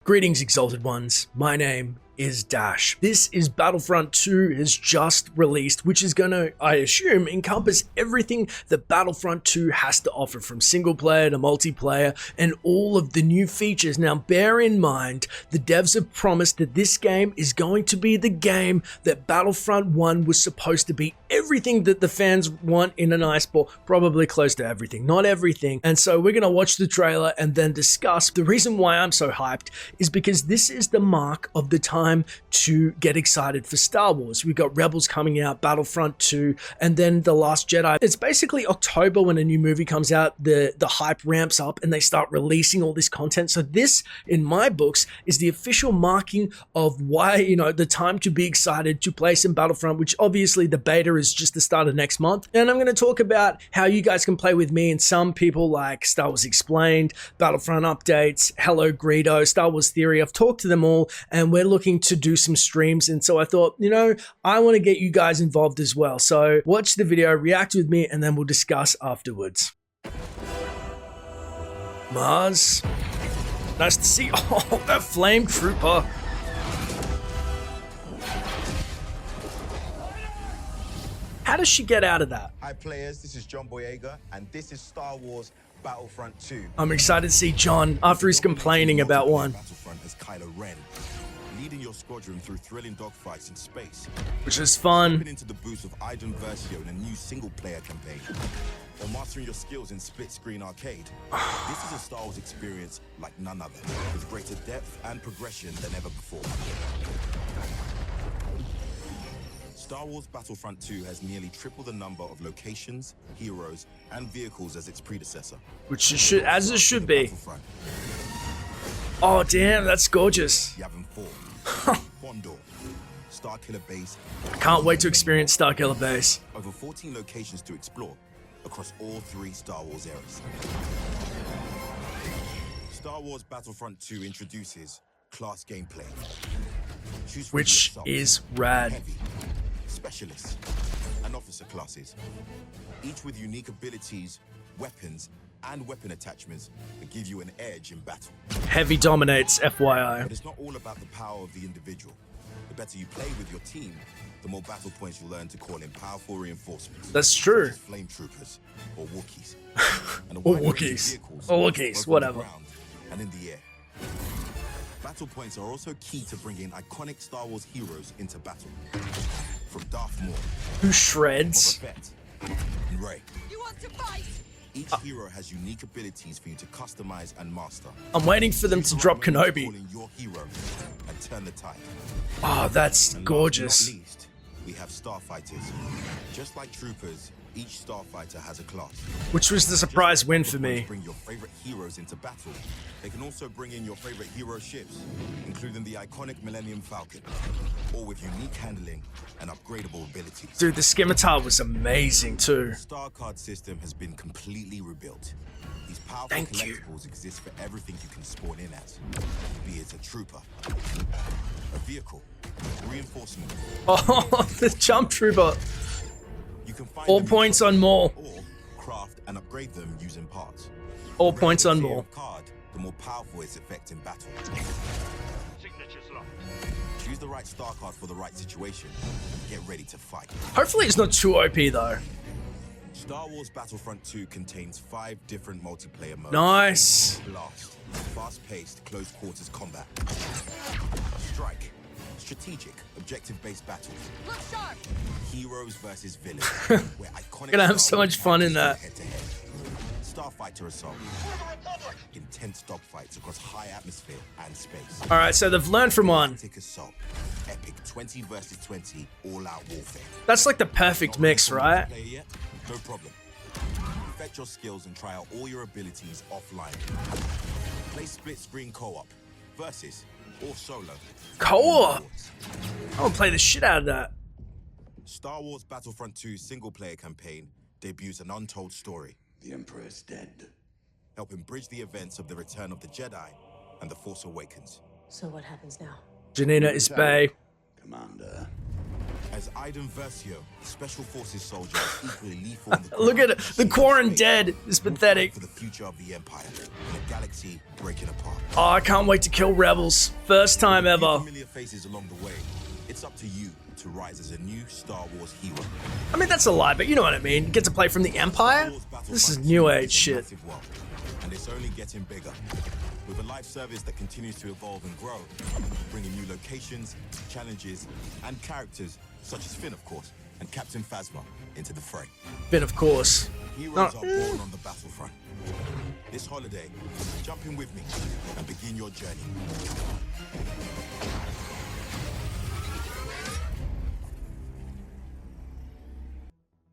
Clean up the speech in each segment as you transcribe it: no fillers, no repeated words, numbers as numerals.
Greetings, Exalted Ones. My name is Dash. This is Battlefront 2 has just released, which is gonna, I assume, encompass everything that Battlefront 2 has to offer, from single player to multiplayer and all of the new features. Now, bear in mind, the devs have promised that this game is going to be the game that Battlefront 1 was supposed to be. Everything that the fans want in an ice-ball, probably close to everything, not everything. And so we're gonna watch the trailer and then discuss. The reason why I'm so hyped is because this is the mark of the time to get excited for Star Wars. We've got Rebels coming out, Battlefront 2, and then The Last Jedi. It's basically October when a new movie comes out, the hype ramps up and they start releasing all this content. So this, in my books, is the official marking of why, the time to be excited to play some Battlefront, which obviously the beta is just the start of next month. And I'm going to talk about how you guys can play with me and some people like Star Wars Explained, Battlefront Updates, Hello Greedo, Star Wars Theory. I've talked to them all and we're looking to do some streams, and so I thought, I want to get you guys involved as well. So watch the video, react with me, and then we'll discuss afterwards. Mars, nice to see. Oh, that flame trooper. How does she get out of that? Hi players, this is John Boyega, and this is Star Wars Battlefront 2. I'm excited to see John after he's complaining about one. Battlefront as Kylo Ren, leading your squadron through thrilling dogfights in space, Which is fun. stepping into the booth of Iden Versio in a new single-player campaign, or mastering your skills in split-screen arcade. This is a Star Wars experience like none other, with greater depth and progression than ever before. Star Wars Battlefront 2 has nearly triple the number of locations, heroes, and vehicles as its predecessor. Which it should, as it should be. Battlefront, Oh damn, that's gorgeous. Yavin 4, Bondor, Starkiller Base. I can't wait to experience Starkiller Base. Over 14 locations to explore across all three Star Wars eras. Star Wars Battlefront 2 introduces class gameplay. Choose from Which the assault, is rad. heavy, specialists, and officer classes, each with unique abilities, weapons, and weapon attachments that give you an edge in battle. Heavy dominates, FYI. But it's not all about the power of the individual. The better you play with your team, the more battle points you'll learn to call in powerful reinforcements. That's true. Such as flame troopers or Wookiees. And a Or wide range of Wookiees. vehicles, Or Wookiees, both on whatever. the ground and in the air. Battle points are also key to bringing iconic Star Wars heroes into battle. From Darth Maul, Who shreds? Boba Fett, and Rey. You want to fight? Each hero has unique abilities for you to customize and master. I'm waiting for them to drop Call Kenobi. in your hero and turn the tide. Oh, that's And gorgeous. last but not least, we have starfighters. Just like troopers, each starfighter has a class. Which was the surprise win for me. Bring your favorite heroes into battle. They can also bring in your favorite hero ships, including the iconic Millennium Falcon, all with unique handling and upgradable abilities. Dude, the scimitar was amazing too. The Star Card system has been completely rebuilt. These powerful Thank you. collectibles exist for everything you can spawn in as, be it a trooper, a vehicle, reinforcement. Oh, the jump trooper. You can find All them in points shops on Maul. or craft and upgrade them using parts. All The points rarer on the tier Maul. of card, the more powerful its effect in battle. Signatures locked. Choose the right star card for the right situation. Get ready to fight. Hopefully it's not too OP though. Star Wars Battlefront 2 contains 5 different multiplayer modes. Nice. Blast, fast-paced, close quarters combat. Strike, strategic, objective-based battles. Look sharp! Heroes versus villains. Where iconic Gonna have Star so Wars much fun in fighters that. go head-to-head. Starfighter Assault. Intense dogfights across high atmosphere and space. All right, so they've learned from one. Galactic Assault. Epic 20 versus 20 all-out warfare. That's like the perfect Not mix, ready for right? multiplayer yet? No problem. Perfect your skills and try out all your abilities offline. Play split-screen co-op, versus, or solo. Co-op. I want to play the shit out of that. Star Wars Battlefront 2 single-player campaign debuts an untold story, The Emperor is dead. helping bridge the events of the Return of the Jedi and The Force Awakens. So what happens now? Janina is bae. Commander. As Iden Versio, Special Forces soldier, is equally lethal in the Look at it. The Quarren dead is pathetic. For the future of the Empire, in a galaxy breaking apart. Oh, I can't wait to kill rebels. First time ever. Familiar faces along the way. It's up to you to rise as a new Star Wars hero. I mean, that's a lie, but you know what I mean. Get to play from the Empire? This is new age shit. And it's only getting bigger. With a live service that continues to evolve and grow, bringing new locations, challenges, and characters, such as Finn, of course, and Captain Phasma, into the fray. Finn, of course. Heroes are born on the battlefront. This holiday, jump in with me and begin your journey.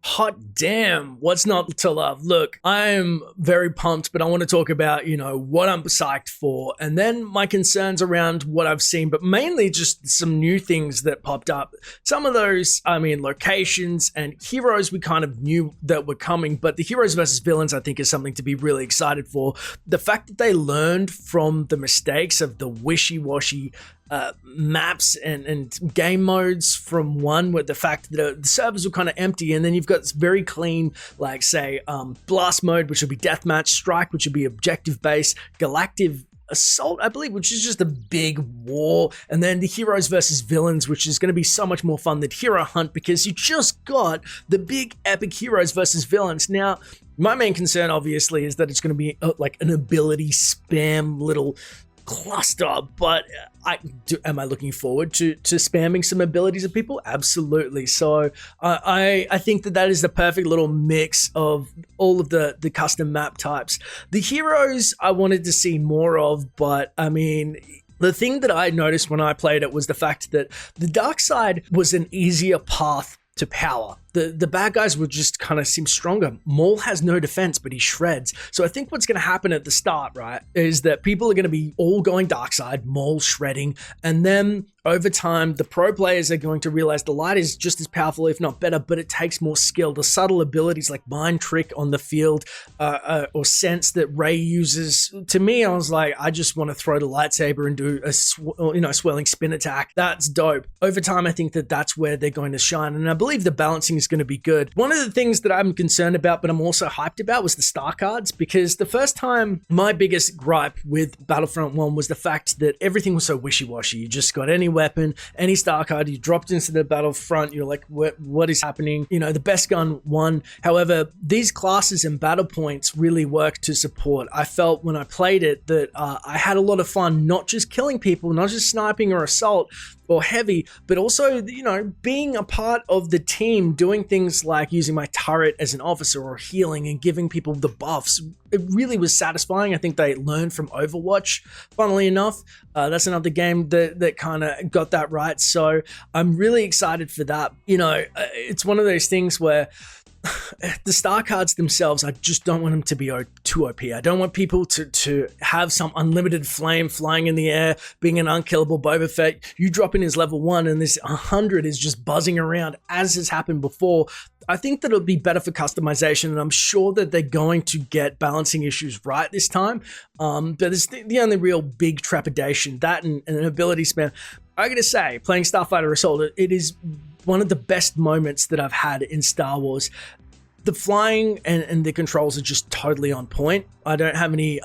Hot damn, what's not to love? Look, I'm very pumped, but I want to talk about, you know, what I'm psyched for, and then my concerns around what I've seen, but mainly just some new things that popped up. Some of those, I mean, locations and heroes we kind of knew that were coming, but the heroes versus villains, I think, is something to be really excited for. The fact that they learned from the mistakes of the wishy-washy maps and game modes from one, with the fact that the servers were kind of empty, and then you've got this very clean, like, say, blast mode, which will be deathmatch, strike, which will be objective based, galactic assault, I believe, which is just a big war, and then the heroes versus villains, which is going to be so much more fun than hero hunt, because you just got the big epic heroes versus villains. Now, my main concern obviously is that it's going to be like an ability spam little cluster, but am I looking forward to spamming some abilities of people? Absolutely. So I think that is the perfect little mix of all of the custom map types. The heroes I wanted to see more of, but I mean, the thing that I noticed when I played it was the fact that the dark side was an easier path to power. The bad guys would just kind of seem stronger. Maul has no defense, but he shreds. So I think what's going to happen at the start, right, is that people are going to be all going dark side, Maul shredding, and then over time, the pro players are going to realize the light is just as powerful, if not better, but it takes more skill. The subtle abilities like Mind Trick on the field or Sense that Rey uses. To me, I was like, I just want to throw the lightsaber and do a swirling spin attack. That's dope. Over time, I think that that's where they're going to shine, and I believe the balancing is going to be good. One of the things that I'm concerned about, but I'm also hyped about, was the star cards, because the first time, my biggest gripe with Battlefront 1 was the fact that everything was so wishy-washy. You just got any weapon, any star card, you dropped into the battlefront, you're like, what is happening? You know, the best gun won. However, these classes and battle points really work to support. I felt when I played it that I had a lot of fun, not just killing people, not just sniping or assault or heavy, but also, you know, being a part of the team, doing things like using my turret as an officer or healing and giving people the buffs. It really was satisfying. I think they learned from Overwatch, funnily enough. That's another game that kind of got that right. So I'm really excited for that. You know, it's one of those things where the star cards themselves, I just don't want them to be too OP. I don't want people to have some unlimited flame flying in the air, being an unkillable Boba Fett. You drop in his level 1 and this 100 is just buzzing around, as has happened before. I think that it'll be better for customization, and I'm sure that they're going to get balancing issues right this time. But it's the only real big trepidation, that and an ability spam. I gotta say, playing Starfighter Assault, it is one of the best moments that I've had in Star Wars. The flying and the controls are just totally on point. I don't have any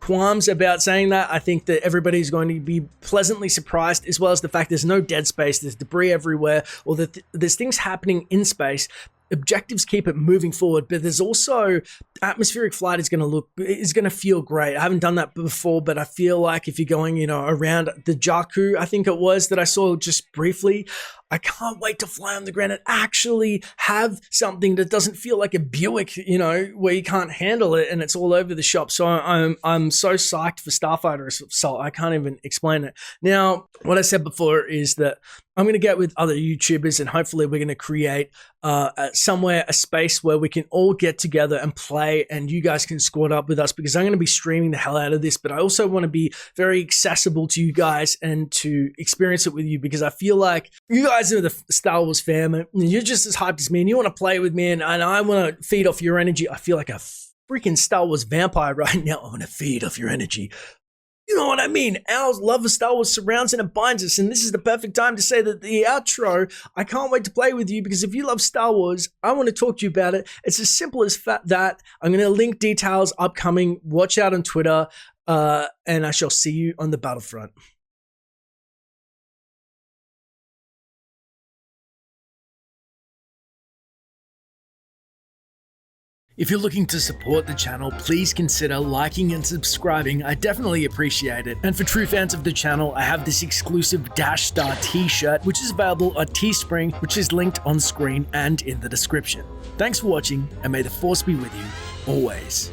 qualms about saying that. I think that everybody's going to be pleasantly surprised, as well as the fact there's no dead space, there's debris everywhere, or that there's things happening in space. Objectives keep it moving forward, but there's also atmospheric flight is going to feel great. I haven't done that before, but I feel like if you're going, you know, around the Jakku, I think it was, that I saw just briefly, I can't wait to fly on the ground and actually have something that doesn't feel like a Buick, you know, where you can't handle it and it's all over the shop. So I'm so psyched for Starfighter Assault. I can't even explain it. Now, what I said before is that I'm going to get with other YouTubers, and hopefully we're going to create somewhere, a space where we can all get together and play, and you guys can squad up with us, because I'm going to be streaming the hell out of this, but I also want to be very accessible to you guys and to experience it with you, because I feel like you guys are the Star Wars fam, and you're just as hyped as me, and you want to play with me, and I want to feed off your energy. I feel like a freaking Star Wars vampire right now. I want to feed off your energy. You know what I mean? Our love of Star Wars surrounds and it binds us, and this is the perfect time to say that the outro, I can't wait to play with you, because if you love Star Wars, I want to talk to you about it. It's as simple as that. I'm going to link details upcoming. Watch out on Twitter, and I shall see you on the Battlefront. If you're looking to support the channel, please consider liking and subscribing. I definitely appreciate it. And for true fans of the channel, I have this exclusive Dash Star t-shirt, which is available on Teespring, which is linked on screen and in the description. Thanks for watching, and may the Force be with you always.